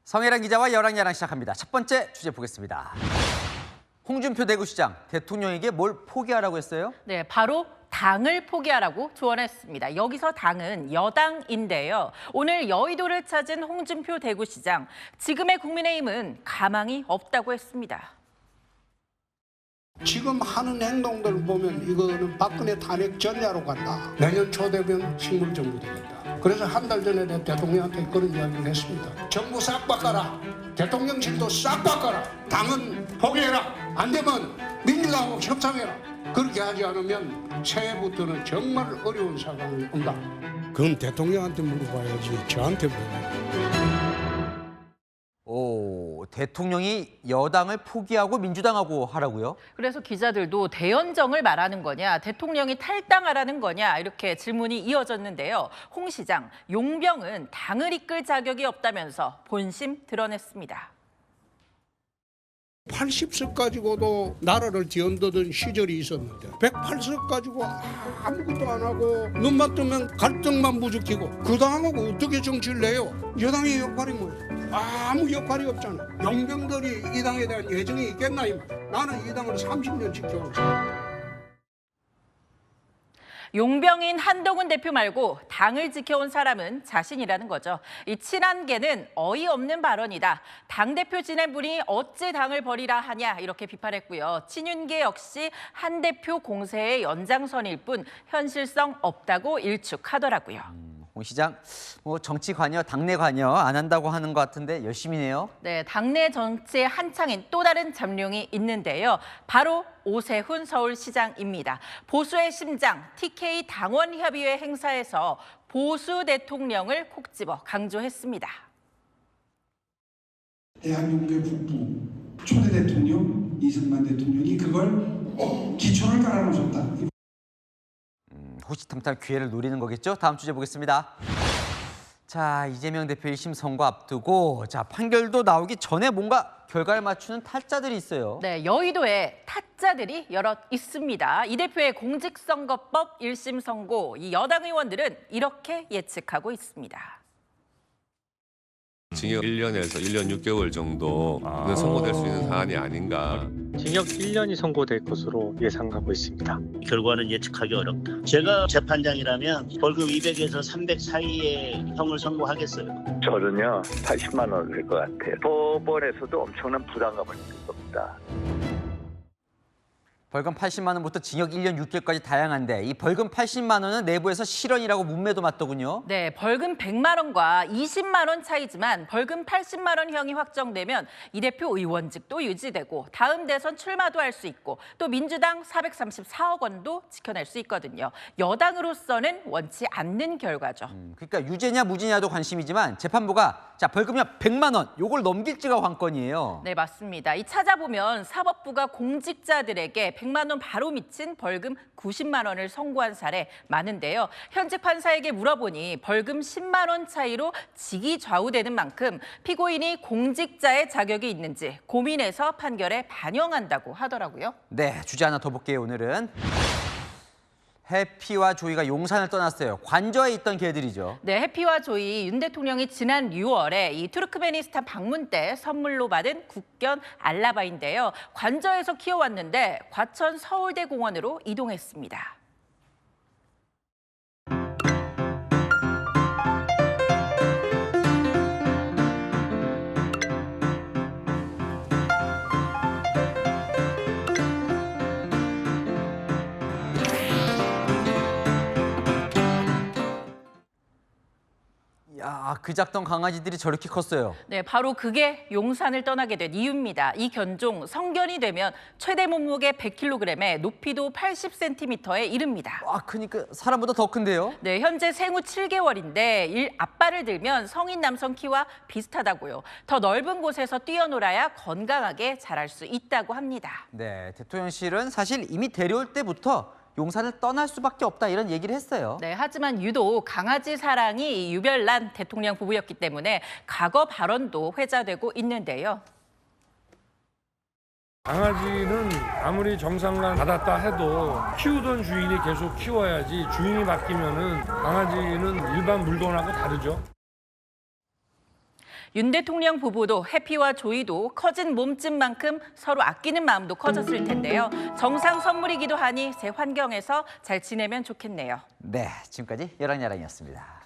성혜랑 기자와 여랑야랑 시작합니다. 첫 번째 주제 보겠습니다. 홍준표 대구시장, 대통령에게 뭘 포기하라고 했어요? 네, 바로 당을 포기하라고 조언했습니다. 여기서 당은 여당인데요. 오늘 여의도를 찾은 홍준표 대구시장, 지금의 국민의힘은 가망이 없다고 했습니다. 지금 하는 행동들 보면 이거는 박근혜 탄핵 전야로 간다. 내년 초 되면 식물정부 되겠다. 그래서 한 달 전에 내가 대통령한테 그런 이야기를 했습니다. 정부 싹 바꿔라. 대통령실도 싹 바꿔라. 당은 포기해라. 안 되면 민주당하고 협상해라. 그렇게 하지 않으면 새해부터는 정말 어려운 상황이 온다. 그건 대통령한테 물어봐야지 저한테 물어봐야지. 오, 대통령이 여당을 포기하고 민주당하고 하라고요? 그래서 기자들도 대연정을 말하는 거냐, 대통령이 탈당하라는 거냐 이렇게 질문이 이어졌는데요. 홍 시장, 용병은 당을 이끌 자격이 없다면서 본심 드러냈습니다. 80석 가지고도 나라를 뒤흔드던 시절이 있었는데 108석 가지고 아무것도 안 하고 눈만 뜨면 갈등만 부추기고 그 당하고 어떻게 정치를 해요? 여당의 역할이 뭐예요? 아무 역할이 없잖아. 용병들이 이 당에 대한 애정이 있겠나? 나는 이 당을 30년 지켜왔어. 용병인 한동훈 대표 말고 당을 지켜온 사람은 자신이라는 거죠. 이 친한계는 어이없는 발언이다. 당대표 지낸 분이 어찌 당을 버리라 하냐 이렇게 비판했고요. 친윤계 역시 한 대표 공세의 연장선일 뿐 현실성 없다고 일축하더라고요. 홍 시장, 뭐 정치 관여, 당내 관여 안 한다고 하는 것 같은데 열심히 해요? 네, 당내 정치의 한창인 또 다른 잠룡이 있는데요. 바로 오세훈 서울시장입니다. 보수의 심장, TK 당원협의회 행사에서 보수 대통령을 콕 집어 강조했습니다. 대한민국의 북부 초대 대통령 이승만 대통령이 그걸 기초를 깔아놓으셨다. 호시탐탐 기회를 노리는 거겠죠? 다음 주제 보겠습니다. 자, 이재명 대표 1심 선고 앞두고 판결도 나오기 전에 뭔가 결과를 맞추는 타짜들이 있어요. 네, 여의도에 타짜들이 여럿 있습니다. 이 대표의 공직선거법 1심 선고, 이 여당 의원들은 이렇게 예측하고 있습니다. 징역 1년에서 1년 6개월 정도는 선고될 수 있는 사안이 아닌가. 징역 1년이 선고될 것으로 예상하고 있습니다. 결과는 예측하기 어렵다. 제가 재판장이라면 벌금 200에서 300 사이의 형을 선고하겠어요. 저는요 80만 원일 것 같아요. 법원에서도 엄청난 부담감을 느낄 겁니다. 벌금 80만 원부터 징역 1년 6개월까지 다양한데 이 벌금 80만 원은 내부에서 실언이라고 문매도 맞더군요. 네, 벌금 100만 원과 20만 원 차이지만 벌금 80만 원 형이 확정되면 이 대표 의원직도 유지되고 다음 대선 출마도 할 수 있고 또 민주당 434억 원도 지켜낼 수 있거든요. 여당으로서는 원치 않는 결과죠. 그러니까 유죄냐 무죄냐도 관심이지만 재판부가 벌금이 100만 원 요걸 넘길지가 관건이에요. 네, 맞습니다. 이 찾아보면 사법부가 공직자들에게 100만 원 바로 미친 벌금 90만 원을 선고한 사례 많은데요. 현직 판사에게 물어보니 벌금 10만 원 차이로 직이 좌우되는 만큼 피고인이 공직자의 자격이 있는지 고민해서 판결에 반영한다고 하더라고요. 네, 주제 하나 더 볼게요. 오늘은 해피와 조이가 용산을 떠났어요. 관저에 있던 개들이죠. 네, 해피와 조이 윤 대통령이 지난 6월에 이 투르크메니스탄 방문 때 선물로 받은 국견 알라바인데요. 관저에서 키워왔는데 과천 서울대 공원으로 이동했습니다. 야, 그 작던 강아지들이 저렇게 컸어요. 네, 바로 그게 용산을 떠나게 된 이유입니다. 이 견종 성견이 되면 최대 몸무게 100kg에 높이도 80cm에 이릅니다. 와, 그러니까 사람보다 더 큰데요? 네, 현재 생후 7개월인데 앞발을 들면 성인 남성 키와 비슷하다고요. 더 넓은 곳에서 뛰어놀아야 건강하게 자랄 수 있다고 합니다. 네, 대통령실은 사실 이미 데려올 때부터 용산을 떠날 수밖에 없다 이런 얘기를 했어요. 네, 하지만 유독 강아지 사랑이 유별난 대통령 부부였기 때문에 과거 발언도 회자되고 있는데요. 강아지는 아무리 정상만 받았다 해도 키우던 주인이 계속 키워야지 주인이 바뀌면은 강아지는 일반 물건하고 다르죠. 윤 대통령 부부도 해피와 조이도 커진 몸집만큼 서로 아끼는 마음도 커졌을 텐데요. 정상 선물이기도 하니 새 환경에서 잘 지내면 좋겠네요. 네, 지금까지 열왕야랑이었습니다.